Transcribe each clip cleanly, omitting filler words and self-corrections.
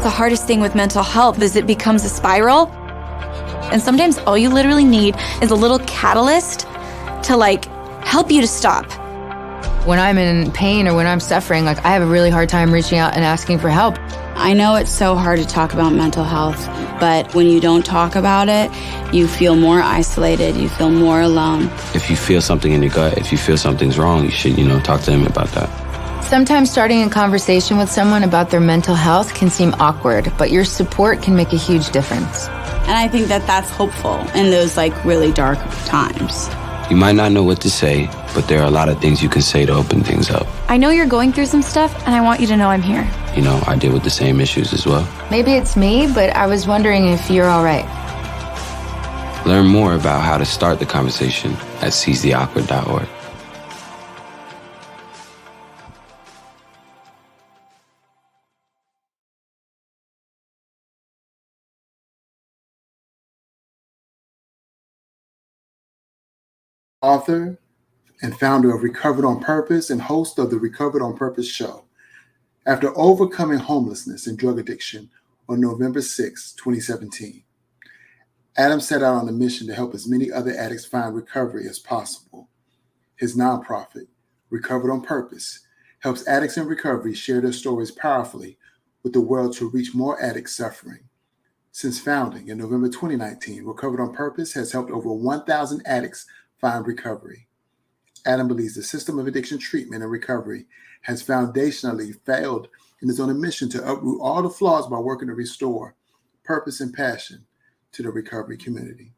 The hardest thing with mental health is it becomes a spiral. And sometimes all you literally need is a little catalyst to help you to stop. When I'm in pain or when I'm suffering, I have a really hard time reaching out and asking for help. I know it's so hard to talk about mental health, but when you don't talk about it, you feel more isolated, you feel more alone. If you feel something in your gut, if you feel something's wrong, you should, talk to them about that. Sometimes starting a conversation with someone about their mental health can seem awkward, but your support can make a huge difference. And I think that that's hopeful in those really dark times. You might not know what to say, but there are a lot of things you can say to open things up. I know you're going through some stuff, and I want you to know I'm here. I deal with the same issues as well. Maybe it's me, but I was wondering if you're all right. Learn more about how to start the conversation at seizetheawkward.org. Author and founder of Recovered on Purpose and host of the Recovered on Purpose show. After overcoming homelessness and drug addiction on November 6, 2017, Adam set out on a mission to help as many other addicts find recovery as possible. His nonprofit, Recovered on Purpose, helps addicts in recovery share their stories powerfully with the world to reach more addicts suffering. Since founding in November 2019, Recovered on Purpose has helped over 1,000 addicts find recovery. Adam believes the system of addiction treatment and recovery has foundationally failed and is on a mission to uproot all the flaws by working to restore purpose and passion to the recovery community.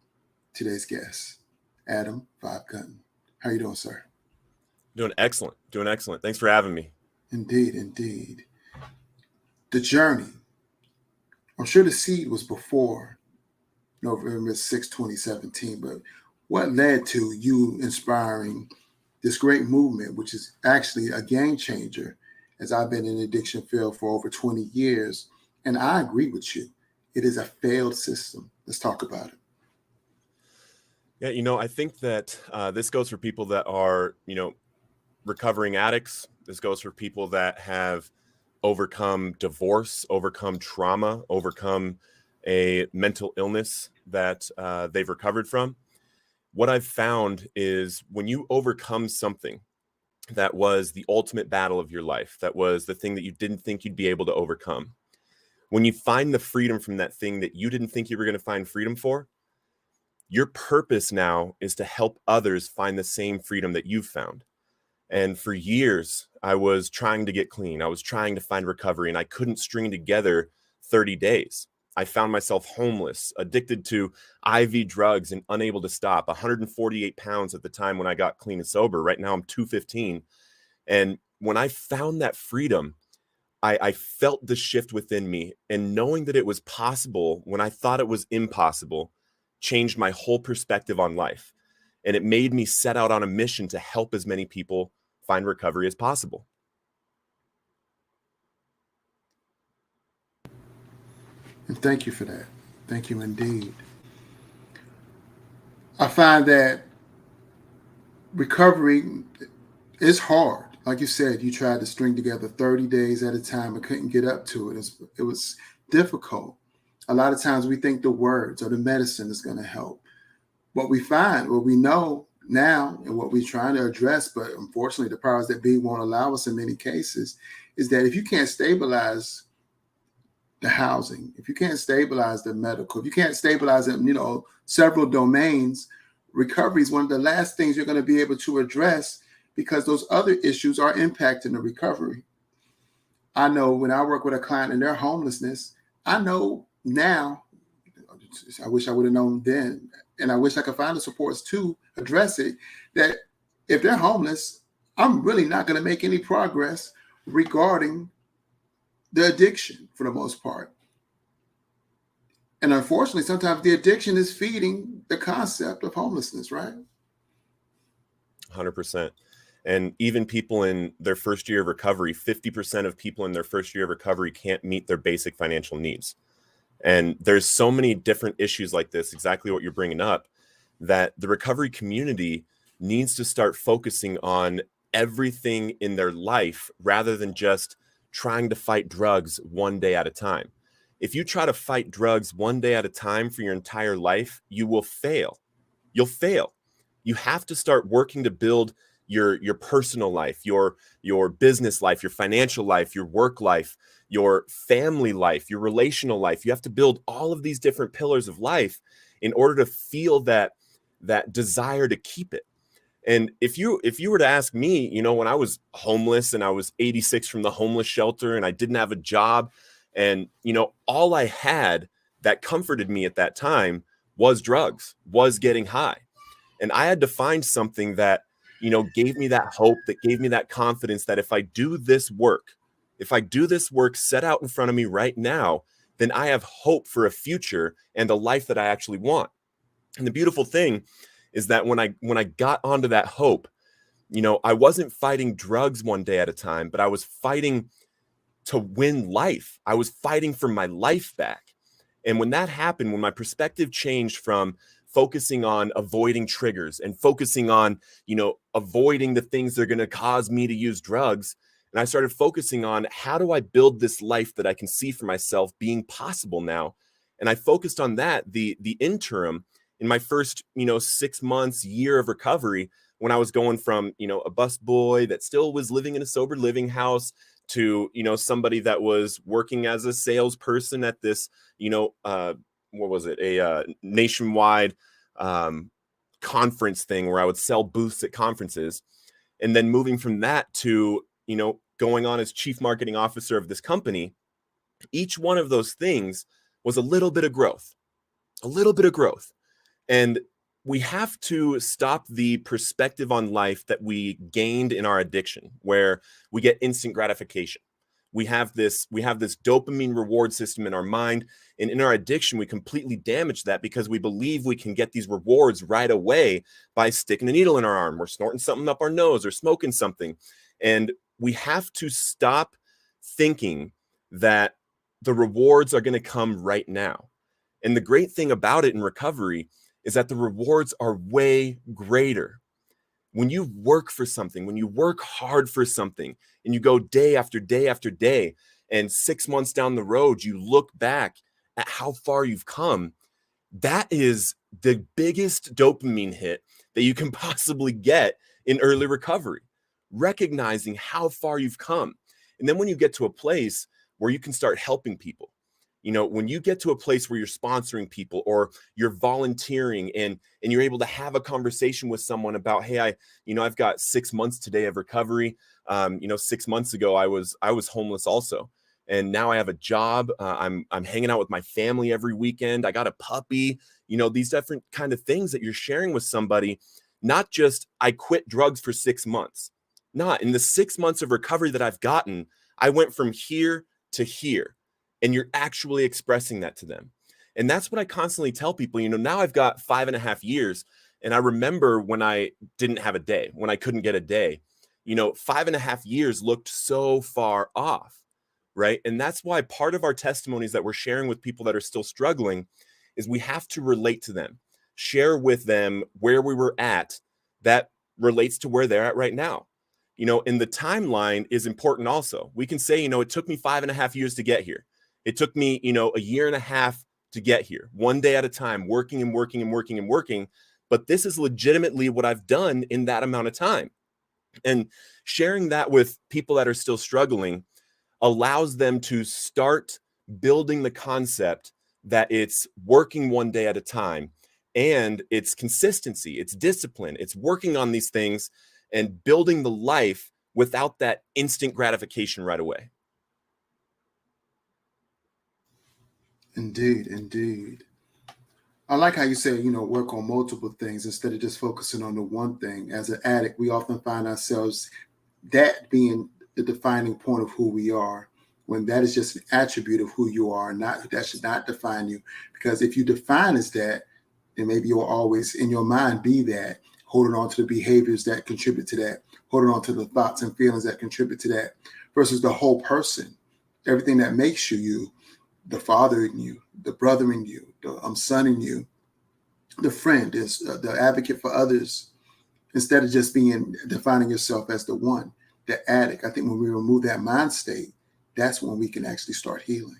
Today's guest, Adam Vibe Gunton. How are you doing, sir? Doing excellent. Thanks for having me. Indeed. The journey, I'm sure the seed was before November 6, 2017, but what led to you inspiring this great movement, which is actually a game changer, as I've been in the addiction field for over 20 years, and I agree with you. It is a failed system. Let's talk about it. Yeah, I think that this goes for people that are, recovering addicts. This goes for people that have overcome divorce, overcome trauma, overcome a mental illness that they've recovered from. What I've found is when you overcome something that was the ultimate battle of your life, that was the thing that you didn't think you'd be able to overcome, when you find the freedom from that thing that you didn't think you were going to find freedom for, your purpose now is to help others find the same freedom that you've found. And for years, I was trying to get clean. I was trying to find recovery, and I couldn't string together 30 days. I found myself homeless, addicted to IV drugs and unable to stop. 148 pounds at the time when I got clean and sober. Right now I'm 215. And when I found that freedom, I felt the shift within me. And knowing that it was possible when I thought it was impossible changed my whole perspective on life. And it made me set out on a mission to help as many people find recovery as possible. And thank you for that. Thank you indeed. I find that recovery is hard. Like you said, you tried to string together 30 days at a time and couldn't get up to it. It was difficult. A lot of times we think the words or the medicine is going to help. What we know now and what we're trying to address, but unfortunately the powers that be won't allow us in many cases, is that if you can't stabilize the housing, if you can't stabilize the medical, if you can't stabilize it, several domains, recovery is one of the last things you're going to be able to address because those other issues are impacting the recovery. I know when I work with a client and their homelessness, I know now, I wish I would have known then, and I wish I could find the supports to address it, that if they're homeless, I'm really not going to make any progress regarding the addiction for the most part. And unfortunately, sometimes the addiction is feeding the concept of homelessness, right? 100%. And even people in their first year of recovery, 50% of people in their first year of recovery can't meet their basic financial needs. And there's so many different issues like this, exactly what you're bringing up, that the recovery community needs to start focusing on everything in their life rather than just trying to fight drugs one day at a time. if you try to fight drugs one day at a time for your entire life, you will fail. You'll fail. You have to start working to build your personal life, your business life, your financial life, your work life, your family life, your relational life. You have to build all of these different pillars of life in order to feel that desire to keep it. And if you were to ask me, you know, when I was homeless and I was 86 from the homeless shelter and I didn't have a job, and, you know, all I had that comforted me at that time was drugs, was getting high. And I had to find something that, you know, gave me that hope, that gave me that confidence that if I do this work set out in front of me right now, then I have hope for a future and a life that I actually want. And the beautiful thing is that when I got onto that hope, you know, I wasn't fighting drugs one day at a time, but I was fighting to win life. I was fighting for my life back. And when that happened, when my perspective changed from focusing on avoiding triggers and focusing on, you know, avoiding the things that are going to cause me to use drugs, and I started focusing on how do I build this life that I can see for myself being possible now. And I focused on that, the interim in my first, you know, 6 months, year of recovery, when I was going from, you know, a bus boy that still was living in a sober living house to, you know, somebody that was working as a salesperson at this, you know, what was it? A nationwide conference thing where I would sell booths at conferences. And then moving from that to, you know, going on as chief marketing officer of this company, each one of those things was a little bit of growth. And we have to stop the perspective on life that we gained in our addiction, where we get instant gratification. We have this dopamine reward system in our mind. And in our addiction, we completely damage that because we believe we can get these rewards right away by sticking a needle in our arm or snorting something up our nose or smoking something. And we have to stop thinking that the rewards are going to come right now. And the great thing about it in recovery is that the rewards are way greater. When you work for something, when you work hard for something, and you go day after day after day, and 6 months down the road, you look back at how far you've come, that is the biggest dopamine hit that you can possibly get in early recovery, recognizing how far you've come. And then when you get to a place where you can start helping people, you know, when you get to a place where you're sponsoring people or you're volunteering and you're able to have a conversation with someone about, hey, I've got 6 months today of recovery. 6 months ago, I was homeless also. And now I have a job. I'm hanging out with my family every weekend. I got a puppy, you know, these different kind of things that you're sharing with somebody, not just I quit drugs for 6 months. Not in the 6 months of recovery that I've gotten, I went from here to here. And you're actually expressing that to them. And that's what I constantly tell people. You know, now I've got 5.5 years. And I remember when I didn't have a day, when I couldn't get a day, you know, 5.5 years looked so far off, right? And that's why part of our testimonies that we're sharing with people that are still struggling is we have to relate to them, share with them where we were at that relates to where they're at right now. You know, and the timeline is important also. We can say, you know, it took me 5.5 years to get here. It took me, you know, 1.5 years to get here, one day at a time, working and working and working and working. But this is legitimately what I've done in that amount of time. And sharing that with people that are still struggling allows them to start building the concept that it's working one day at a time, and it's consistency, it's discipline, it's working on these things and building the life without that instant gratification right away. Indeed. I like how you say, you know, work on multiple things instead of just focusing on the one thing. As an addict, we often find ourselves that being the defining point of who we are, when that is just an attribute of who you are, that should not define you. Because if you define as that, then maybe you'll always in your mind be that, holding on to the behaviors that contribute to that, holding on to the thoughts and feelings that contribute to that, versus the whole person, everything that makes you, the father in you, the brother in you, the son in you, the friend is the advocate for others, instead of just defining yourself as the one, the addict. I think when we remove that mind state, that's when we can actually start healing.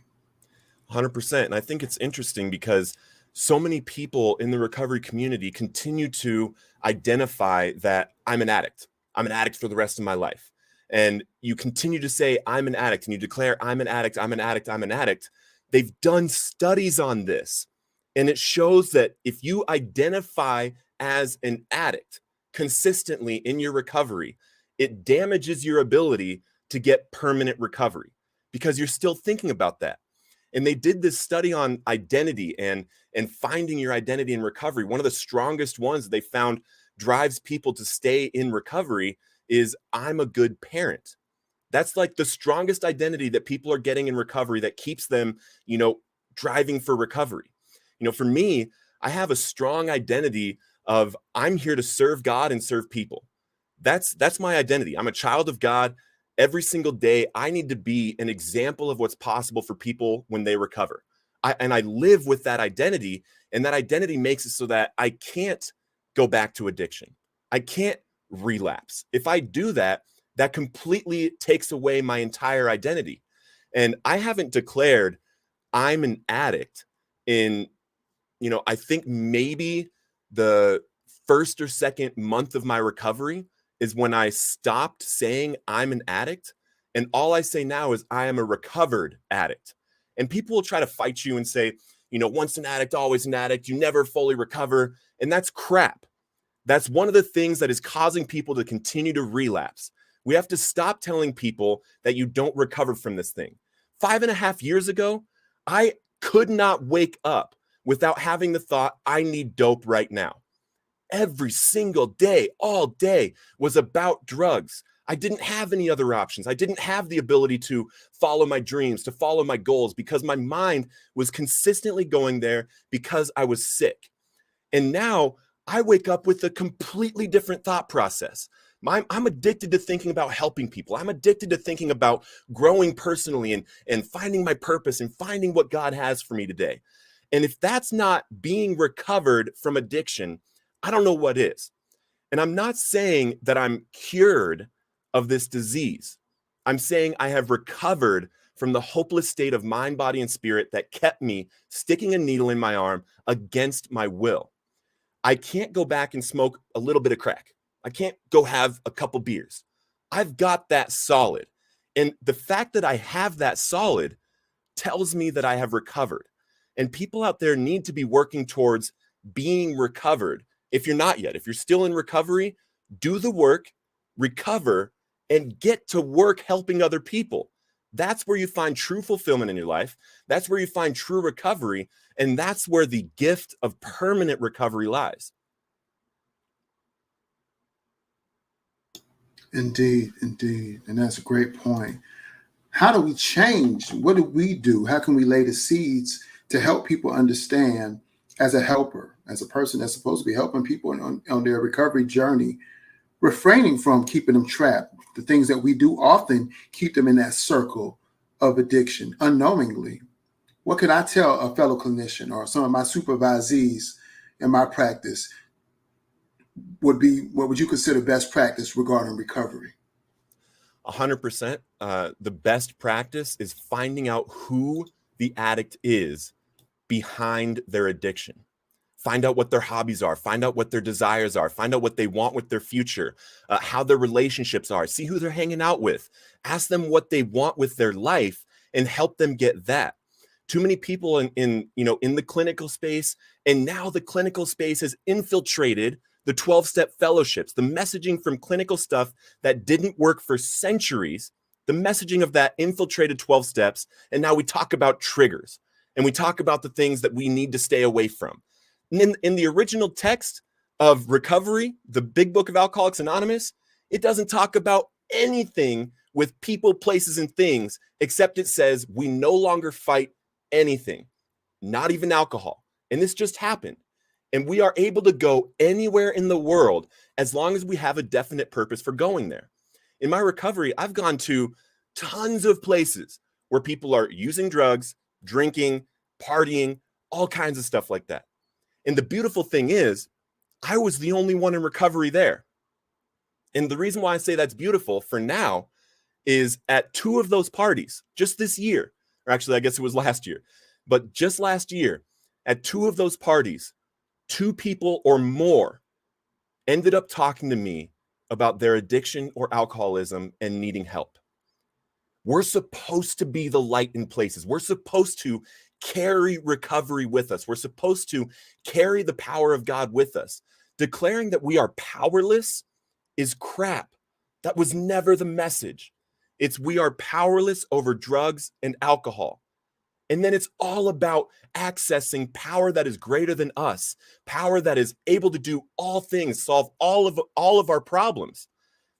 100%. And I think it's interesting because so many people in the recovery community continue to identify that I'm an addict. I'm an addict for the rest of my life. And you continue to say, I'm an addict, and you declare, I'm an addict, I'm an addict, I'm an addict. They've done studies on this. And it shows that if you identify as an addict consistently in your recovery, it damages your ability to get permanent recovery because you're still thinking about that. And they did this study on identity and finding your identity in recovery. One of the strongest ones that they found drives people to stay in recovery is I'm a good parent. That's like the strongest identity that people are getting in recovery that keeps them, driving for recovery. For me, I have a strong identity of I'm here to serve God and serve people. That's my identity. I'm a child of God. Every single day, I need to be an example of what's possible for people when they recover. I live with that identity, and that identity makes it so that I can't go back to addiction. I can't relapse. If I do that, that completely takes away my entire identity. And I haven't declared I'm an addict in, I think maybe the first or second month of my recovery is when I stopped saying I'm an addict. And all I say now is I am a recovered addict. And people will try to fight you and say, once an addict, always an addict. You never fully recover. And that's crap. That's one of the things that is causing people to continue to relapse. We have to stop telling people that you don't recover from this thing. 5.5 years ago, I could not wake up without having the thought, I need dope right now. Every single day, all day was about drugs. I didn't have any other options. I didn't have the ability to follow my dreams, to follow my goals, because my mind was consistently going there because I was sick. And now I wake up with a completely different thought process. I'm addicted to thinking about helping people. I'm addicted to thinking about growing personally and finding my purpose and finding what God has for me today. And if that's not being recovered from addiction, I don't know what is. And I'm not saying that I'm cured of this disease. I'm saying I have recovered from the hopeless state of mind, body, and spirit that kept me sticking a needle in my arm against my will. I can't go back and smoke a little bit of crack. I can't go have a couple beers. I've got that solid. And the fact that I have that solid tells me that I have recovered. And people out there need to be working towards being recovered. If you're not yet, if you're still in recovery, do the work, recover, and get to work helping other people. That's where you find true fulfillment in your life. That's where you find true recovery. And that's where the gift of permanent recovery lies. Indeed, indeed. And that's a great point. How do we change? What do we do? How can we lay the seeds to help people understand, as a helper, as a person that's supposed to be helping people on their recovery journey, refraining from keeping them trapped? The things that we do often keep them in that circle of addiction unknowingly. What could I tell a fellow clinician or some of my supervisees in my practice would be, what would you consider best practice regarding recovery? 100%. The best practice is finding out who the addict is behind their addiction. Find out what their hobbies are. Find out what their desires are. Find out what they want with their future, how their relationships are. See who they're hanging out with. Ask them what they want with their life and help them get that. Too many people in the clinical space, and now the clinical space has infiltrated the 12-step fellowships, the messaging from clinical stuff that didn't work for centuries. The messaging of that infiltrated 12 steps, and now we talk about triggers, and we talk about the things that we need to stay away from. In the original text of recovery, the big book of Alcoholics Anonymous, it doesn't talk about anything with people, places, and things, except it says we no longer fight anything, not even alcohol. And this just happened. And we are able to go anywhere in the world as long as we have a definite purpose for going there. In my recovery, I've gone to tons of places where people are using drugs, drinking, partying, all kinds of stuff like that. And the beautiful thing is, I was the only one in recovery there. And the reason why I say that's beautiful for now is at 2 of those parties, just this year, or actually, I guess it was last year, But just last year, at 2 of those parties, 2 people or more ended up talking to me about their addiction or alcoholism and needing help. We're supposed to be the light in places. We're supposed to carry recovery with us. We're supposed to carry the power of God with us. Declaring that we are powerless is crap. That was never the message. It's we are powerless over drugs and alcohol. And then it's all about accessing power that is greater than us, power that is able to do all things, solve all of our problems.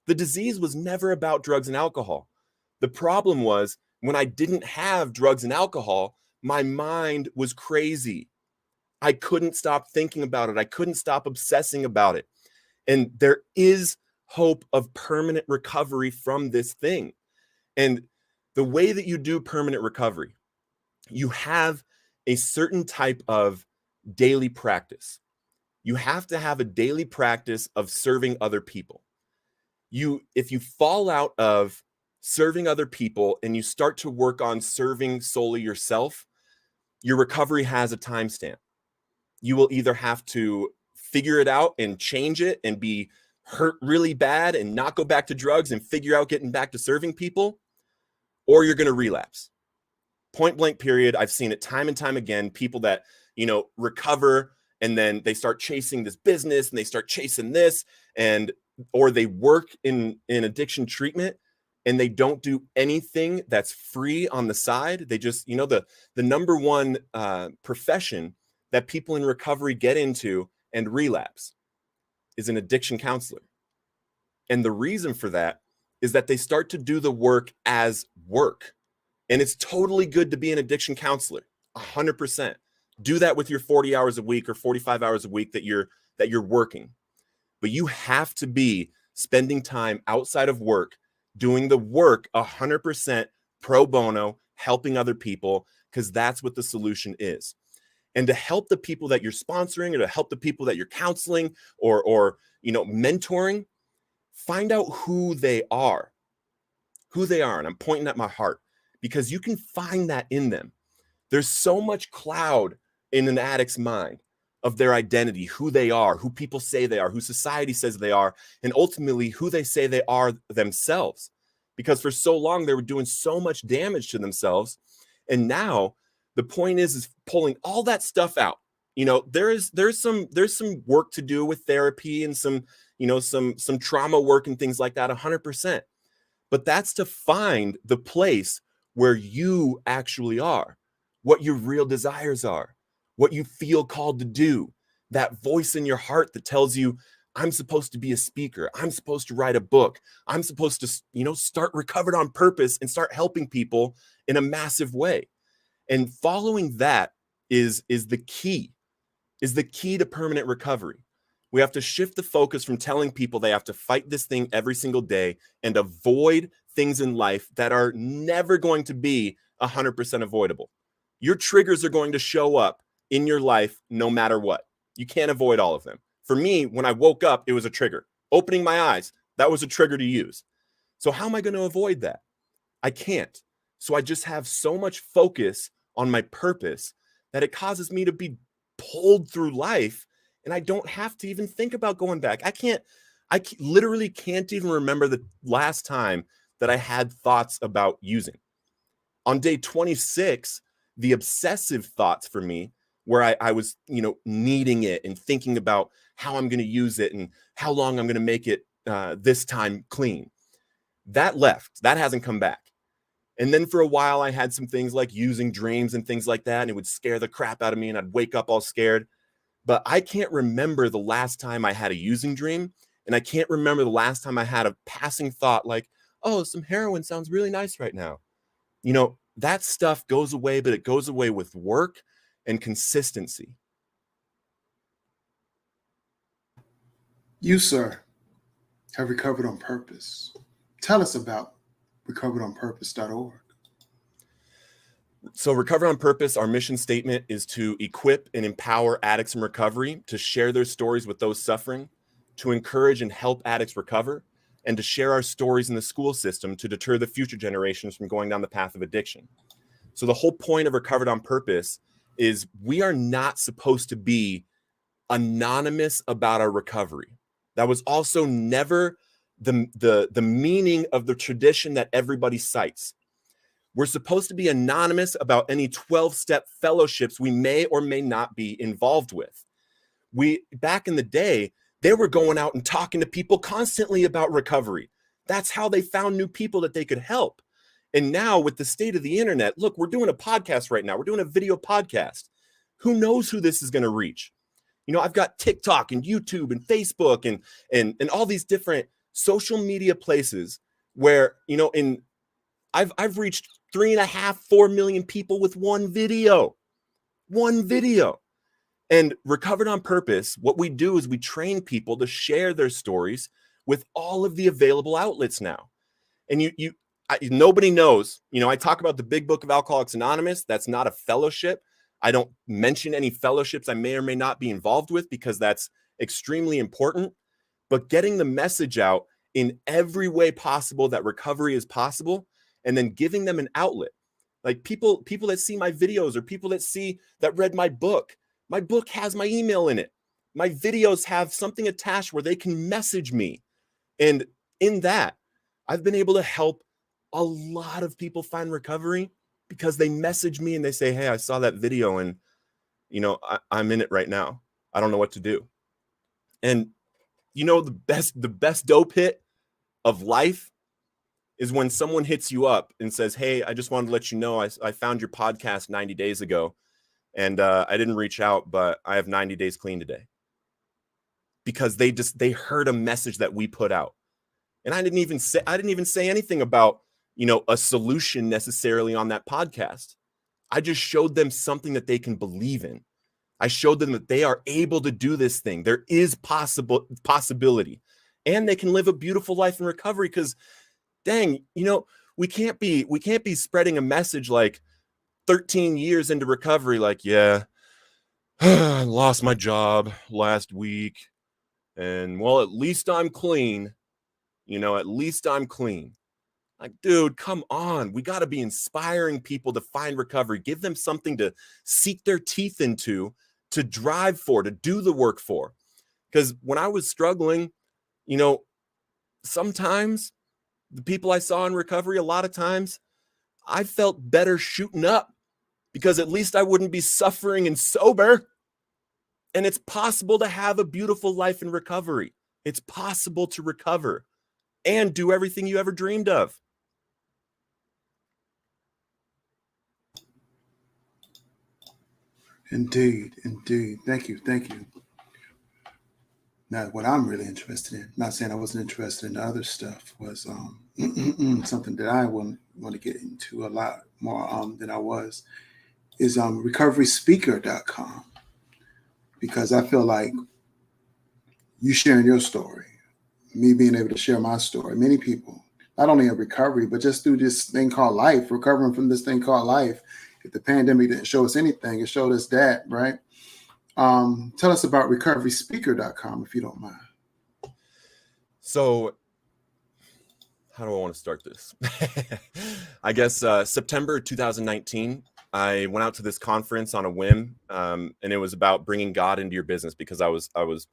The disease was never about drugs and alcohol. The problem was when I didn't have drugs and alcohol, my mind was crazy. I couldn't stop thinking about it. I couldn't stop obsessing about it. And there is hope of permanent recovery from this thing. And the way that you do permanent recovery, you have a certain type of daily practice. You have to have a daily practice of serving other people. If you fall out of serving other people and you start to work on serving solely yourself, your recovery has a timestamp. You will either have to figure it out and change it and be hurt really bad and not go back to drugs and figure out getting back to serving people, or you're going to relapse. Point blank period. I've seen it time and time again. People that, recover and then they start chasing this business and they start chasing this or they work in addiction treatment and they don't do anything that's free on the side. They just, the number one profession that people in recovery get into and relapse is an addiction counselor. And the reason for that is that they start to do the work as work. And it's totally good to be an addiction counselor, 100%. Do that with your 40 hours a week or 45 hours a week that you're working. But you have to be spending time outside of work, doing the work 100% pro bono, helping other people, because that's what the solution is. And to help the people that you're sponsoring or to help the people that you're counseling or mentoring, find out who they are. And I'm pointing at my heart because you can find that in them. There's so much cloud in an addict's mind of their identity, who they are, who people say they are, who society says they are, and ultimately who they say they are themselves. Because for so long, they were doing so much damage to themselves. And now the point is pulling all that stuff out. There's some work to do with therapy and some trauma work and things like that, 100%. But that's to find the place where you actually are, what your real desires are, what you feel called to do, that voice in your heart that tells you, I'm supposed to be a speaker. I'm supposed to write a book. I'm supposed to, start Recovered on Purpose and start helping people in a massive way. And following that is the key to permanent recovery. We have to shift the focus from telling people they have to fight this thing every single day and avoid things in life that are never going to be 100% avoidable. Your triggers are going to show up in your life no matter what. You can't avoid all of them. For me, when I woke up, it was a trigger. Opening my eyes, that was a trigger to use. So how am I going to avoid that? I can't. So I just have so much focus on my purpose that it causes me to be pulled through life, and I don't have to even think about going back. I literally can't even remember the last time that I had thoughts about using. On day 26, the obsessive thoughts for me, where I was, needing it and thinking about how I'm going to use it and how long I'm going to make it this time clean, that left. That hasn't come back. And then for a while, I had some things like using dreams and things like that, and it would scare the crap out of me, and I'd wake up all scared. But I can't remember the last time I had a using dream, and I can't remember the last time I had a passing thought like, oh, some heroin sounds really nice right now. That stuff goes away, but it goes away with work and consistency. You, sir, have recovered on purpose. Tell us about recoveredonpurpose.org. So Recover on Purpose, our mission statement is to equip and empower addicts in recovery to share their stories with those suffering, to encourage and help addicts recover, and to share our stories in the school system to deter the future generations from going down the path of addiction. So the whole point of Recovered on Purpose is we are not supposed to be anonymous about our recovery. That was also never the meaning of the tradition that everybody cites. We're supposed to be anonymous about any 12-step fellowships we may or may not be involved with. Back in the day, they were going out and talking to people constantly about recovery. That's how they found new people that they could help. And now with the state of the internet, look, we're doing a podcast right now. We're doing a video podcast. Who knows who this is going to reach? You know, I've got TikTok and YouTube and Facebook and all these different social media places where, you know, I've reached 3.5-4 million people with one video. And Recovered on Purpose, what we do is we train people to share their stories with all of the available outlets now. And nobody knows, you know, I talk about the Big Book of Alcoholics Anonymous. That's not a fellowship. I don't mention any fellowships I may or may not be involved with because that's extremely important. But getting the message out in every way possible that recovery is possible, and then giving them an outlet. Like people that see my videos or people that read my book has my email in it. My videos have something attached where they can message me. And in that, I've been able to help a lot of people find recovery because they message me and they say, hey, I saw that video and, you know, I'm in it right now. I don't know what to do. And, you know, the best dope hit of life is when someone hits you up and says, hey, I just wanted to let you know, I found your podcast 90 days ago and I didn't reach out, but I have 90 days clean today. Because they heard a message that we put out. And I didn't even say anything about, you know, a solution necessarily on that podcast. I just showed them something that they can believe in. I showed them that they are able to do this thing. There is possibility, and they can live a beautiful life in recovery. Because, dang, you know, we can't be spreading a message like 13 years into recovery, like, yeah, I lost my job last week, and well, at least I'm clean. You know, at least I'm clean. Like, dude, come on. We got to be inspiring people to find recovery. Give them something to seek their teeth into, to drive for, to do the work for. Because when I was struggling, you know, sometimes the people I saw in recovery, a lot of times, I felt better shooting up because at least I wouldn't be suffering and sober. And it's possible to have a beautiful life in recovery. It's possible to recover and do everything you ever dreamed of. Indeed. Thank you. Now, what I'm really interested in, not saying I wasn't interested in the other stuff, was something that I want to get into a lot more than I was, is recoveryspeaker.com. Because I feel like you sharing your story, me being able to share my story, many people, not only in recovery, but just through this thing called life, recovering from this thing called life. If the pandemic didn't show us anything, it showed us that, right? Tell us about recoveryspeaker.com, if you don't mind. So how do I want to start this? I guess September 2019, I went out to this conference on a whim, and it was about bringing God into your business because I was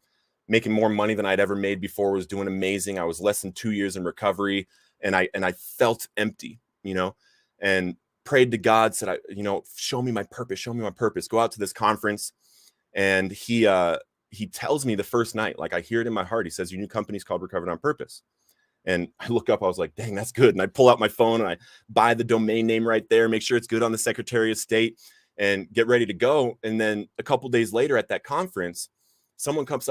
making more money than I'd ever made before, was doing amazing. I was less than 2 years in recovery, and I felt empty, you know, and prayed to God, said, show me my purpose, go out to this conference. And he tells me the first night, like I hear it in my heart. He says, your new company's called Recovered on Purpose. And I look up, I was like, dang, that's good. And I pull out my phone and I buy the domain name right there, make sure it's good on the Secretary of State and get ready to go. And then a couple days later at that conference, someone comes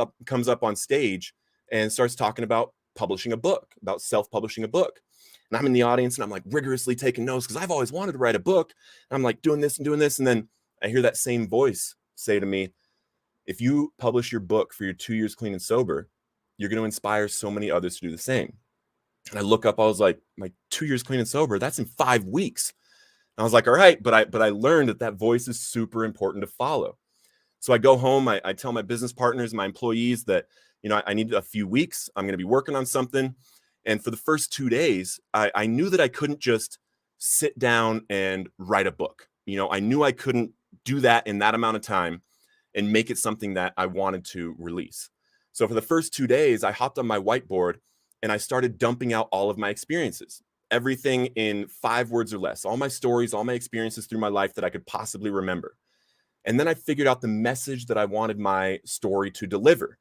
up on stage and starts talking about publishing a book, about self-publishing a book. And I'm in the audience and I'm like rigorously taking notes because I've always wanted to write a book. And I'm like doing this. And then I hear that same voice say to me, if you publish your book for your 2 years clean and sober, you're going to inspire so many others to do the same. And I look up, I was like, my 2 years clean and sober, that's in 5 weeks. And I was like, all right, but I learned that voice is super important to follow. So I go home, I tell my business partners, my employees that, you know, I need a few weeks. I'm going to be working on something. And for the first 2 days, I knew that I couldn't just sit down and write a book. You know, I knew I couldn't do that in that amount of time and make it something that I wanted to release. So for the first 2 days, I hopped on my whiteboard and I started dumping out all of my experiences, everything in 5 words or less, all my stories, all my experiences through my life that I could possibly remember. And then I figured out the message that I wanted my story to deliver.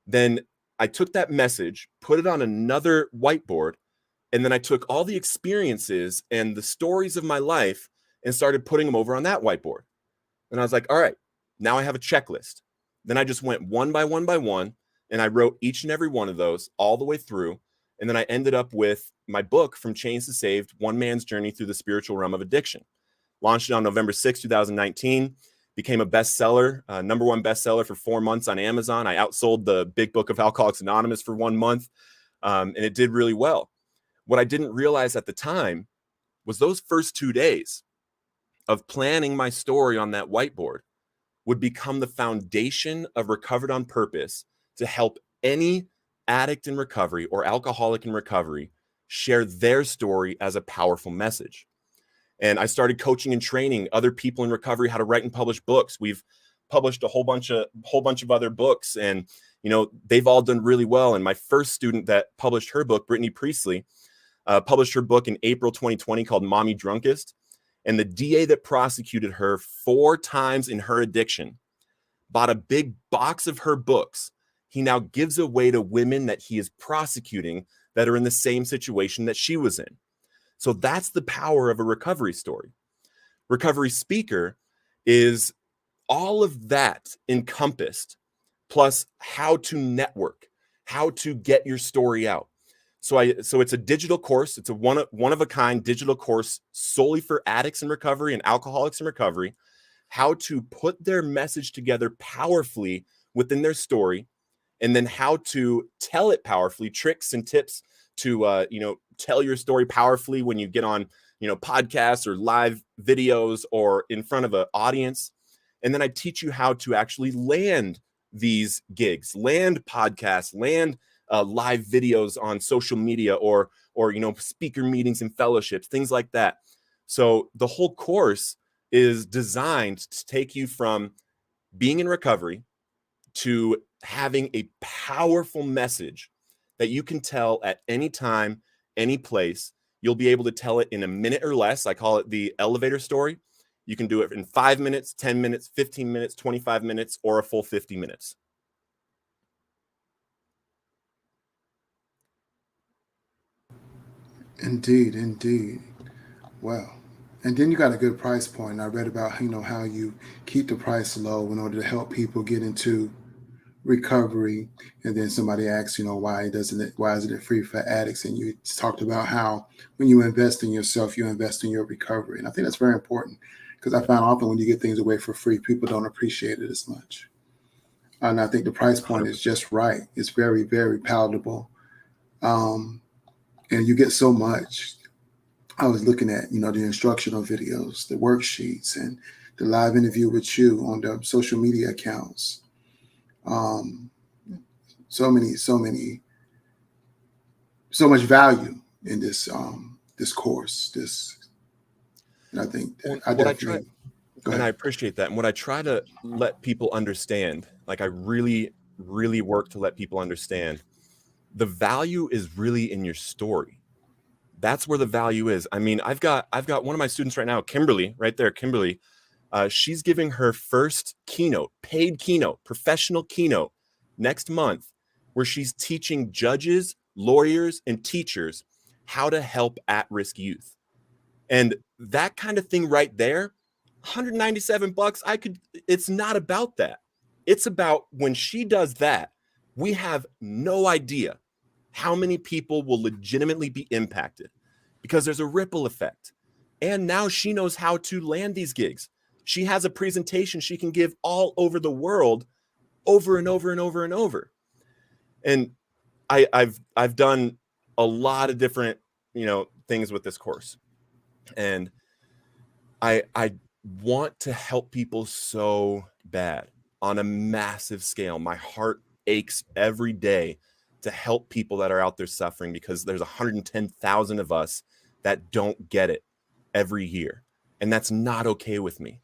Then I took that message, put it on another whiteboard, and then I took all the experiences and the stories of my life and started putting them over on that whiteboard. And I was like, all right, now I have a checklist. Then I just went one by one, and I wrote each and every one of those all the way through. And then I ended up with my book, From Chains to Saved, One Man's Journey Through the Spiritual Realm of Addiction. Launched it on November 6, 2019. Became a bestseller, number 1 bestseller for 4 months on Amazon. I outsold the Big Book of Alcoholics Anonymous for 1 month, and it did really well. What I didn't realize at the time was those first 2 days of planning my story on that whiteboard would become the foundation of Recovered on Purpose to help any addict in recovery or alcoholic in recovery share their story as a powerful message. And I started coaching and training other people in recovery how to write and publish books. We've published a whole bunch of other books, and you know, they've all done really well. And my first student that published her book, Brittany Priestley, published her book in April 2020 called Mommy Drunkest. And the DA that prosecuted her 4 times in her addiction bought a big box of her books. He now gives away to women that he is prosecuting that are in the same situation that she was in. So that's the power of a recovery story. Recovery Speaker is all of that encompassed, plus how to network, how to get your story out. So it's a digital course. It's a one of a kind digital course solely for addicts in recovery and alcoholics in recovery, how to put their message together powerfully within their story, and then how to tell it powerfully, tricks and tips to tell your story powerfully when you get on podcasts or live videos or in front of an audience. And then I teach you how to actually land these gigs, land podcasts, land live videos on social media or speaker meetings and fellowships, things like that. So the whole course is designed to take you from being in recovery to having a powerful message that you can tell at any time, any place. You'll be able to tell it in a minute or less. I call it the elevator story. You can do it in 5 minutes, 10 minutes, 15 minutes, 25 minutes, or a full 50 minutes. Indeed. Wow. And then you got a good price point. I read about, how you keep the price low in order to help people get into recovery. And then somebody asks, why isn't it free for addicts? And you talked about how when you invest in yourself, you invest in your recovery. And I think that's very important, because I found often when you get things away for free, people don't appreciate it as much. And I think the price point is just right. It's very, very palatable. And you get so much. I was looking at, the instructional videos, the worksheets, and the live interview with you on the social media accounts. So much value in this course. And I think and I appreciate that. And what I try to let people understand, like I really, really work to let people understand, the value is really in your story. That's where the value is. I mean, I've got one of my students right now, Kimberly, right there, Kimberly. She's giving her first paid keynote, professional keynote next month, where she's teaching judges, lawyers, and teachers how to help at-risk youth. And that kind of thing right there, $197, it's not about that. It's about when she does that, we have no idea how many people will legitimately be impacted, because there's a ripple effect. And now she knows how to land these gigs. She has a presentation she can give all over the world, over and over and over and over. And I've done a lot of different, things with this course. And I want to help people so bad on a massive scale. My heart aches every day to help people that are out there suffering, because there's 110,000 of us that don't get it. every year. And that's not okay with me.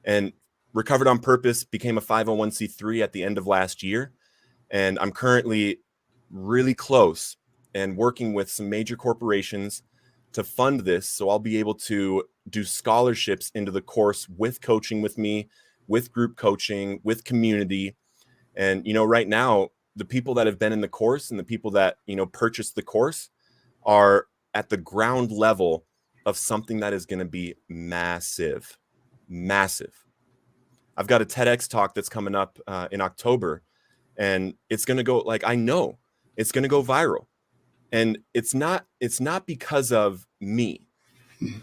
And Recovered on Purpose became a 501c3 at the end of last year. And I'm currently really close and working with some major corporations to fund this. So I'll be able to do scholarships into the course with coaching with me, with group coaching, with community. And, right now, the people that have been in the course and the people that, purchased the course are at the ground level of something that is going to be massive, massive. I've got a TEDx talk that's coming up in October, and it's going to go, I know it's going to go viral. And it's not because of me.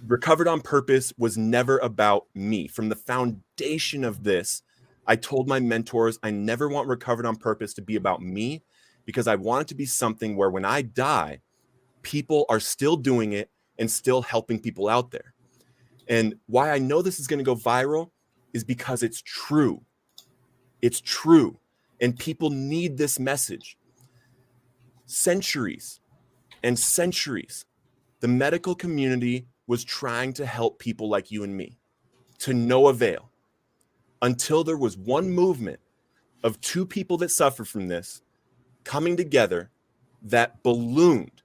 Recovered on Purpose was never about me. From the foundation of this, I told my mentors, I never want Recovered on Purpose to be about me, because I want it to be something where when I die, people are still doing it and still helping people out there. And why I know this is going to go viral is because it's true. It's true. And people need this message. Centuries and centuries, the medical community was trying to help people like you and me, to no avail, until there was one movement of two people that suffer from this coming together that ballooned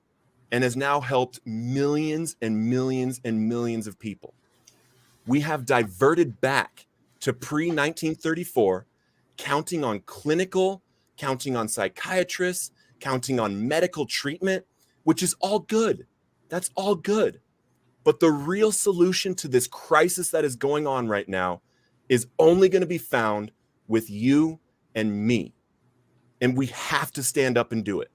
and has now helped millions and millions and millions of people. We have diverted back to pre-1934, counting on clinical, counting on psychiatrists, counting on medical treatment, which is all good. That's all good. But the real solution to this crisis that is going on right now is only going to be found with you and me. And we have to stand up and do it.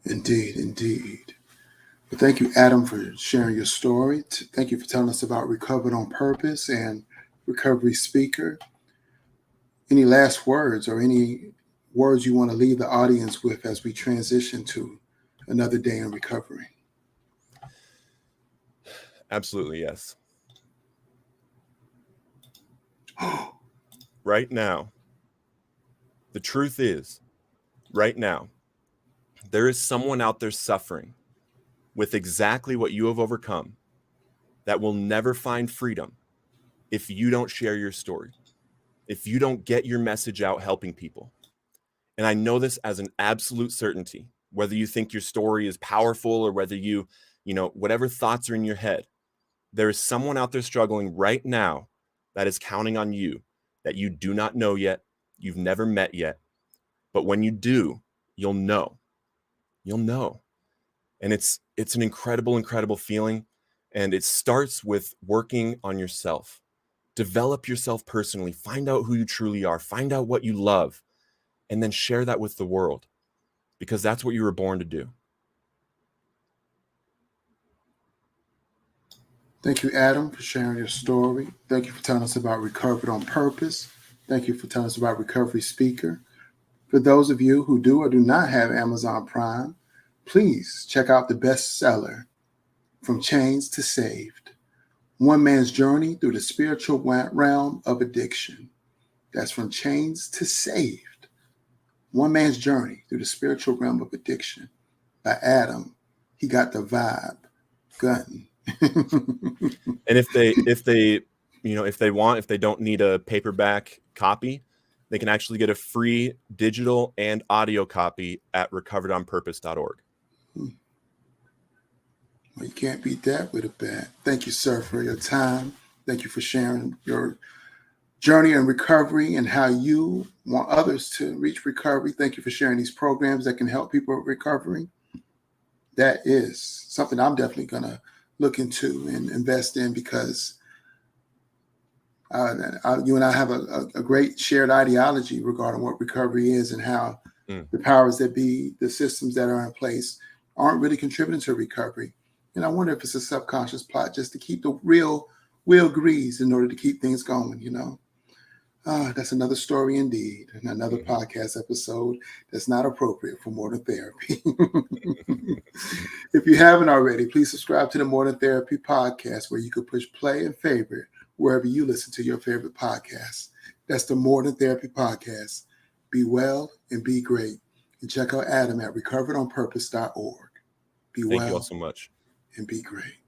Indeed, indeed. Well, thank you, Adam, for sharing your story. Thank you for telling us about Recovered on Purpose and Recovery Speaker. Any last words or any words you want to leave the audience with as we transition to another day in recovery? Absolutely, yes. Right now, the truth is, right now, there is someone out there suffering with exactly what you have overcome that will never find freedom if you don't share your story, if you don't get your message out helping people. And I know this as an absolute certainty, whether you think your story is powerful or whether you whatever thoughts are in your head, there is someone out there struggling right now that is counting on you that you do not know yet, you've never met yet. But when you do, you'll know. You'll know. And it's an incredible, incredible feeling. And it starts with working on yourself. Develop yourself personally. Find out who you truly are. Find out what you love. And then share that with the world. Because that's what you were born to do. Thank you, Adam, for sharing your story. Thank you for telling us about Recovered on Purpose. Thank you for telling us about Recovery Speaker. For those of you who do or do not have Amazon Prime, please check out the bestseller, From Chains to Saved, One Man's Journey Through the Spiritual Realm of Addiction. That's From Chains to Saved, One Man's Journey Through the Spiritual Realm of Addiction by Adam. He got the vibe, Gunton. And if they don't need a paperback copy, they can actually get a free digital and audio copy at recoveredonpurpose.org. Well, you can't beat that with a bat. Thank you, sir, for your time. Thank you for sharing your journey in recovery and how you want others to reach recovery. Thank you for sharing these programs that can help people with recovery. That is something I'm definitely going to look into and invest in, because you and I have a great shared ideology regarding what recovery is and how the powers that be, the systems that are in place, aren't really contributing to recovery. And I wonder if it's a subconscious plot just to keep the real wheel greased in order to keep things going, That's another story indeed, and another podcast episode that's not appropriate for More Than Therapy. If you haven't already, please subscribe to the More Than Therapy podcast, where you can push play and favorite wherever you listen to your favorite podcasts. That's the More Than Therapy podcast. Be well and be great. And check out Adam at recoveredonpurpose.org. Be Thank you all well so much. and be great.